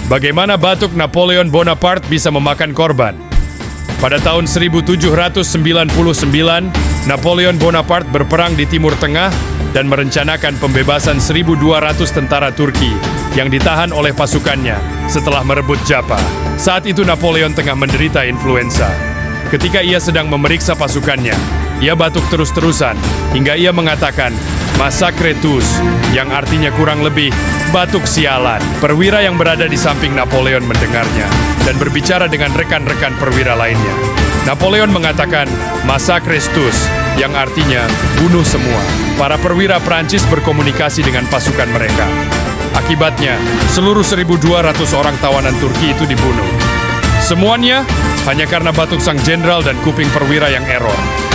Bagaimana batuk Napoleon Bonaparte bisa memakan korban? Pada tahun 1799, Napoleon Bonaparte berperang di Timur Tengah dan merencanakan pembebasan 1.200 tentara Turki yang ditahan oleh pasukannya setelah merebut Japa. Saat itu Napoleon tengah menderita influenza. Ketika ia sedang memeriksa pasukannya, ia batuk terus-terusan hingga ia mengatakan, "Massacre tous," yang artinya kurang lebih, batuk sialan. Perwira yang berada di samping Napoleon mendengarnya dan berbicara dengan rekan-rekan perwira lainnya. Napoleon mengatakan, "Massacre tous," yang artinya bunuh semua. Para perwira Prancis berkomunikasi dengan pasukan mereka. Akibatnya, seluruh 1.200 orang tawanan Turki itu dibunuh. Semuanya hanya karena batuk sang jenderal dan kuping perwira yang error.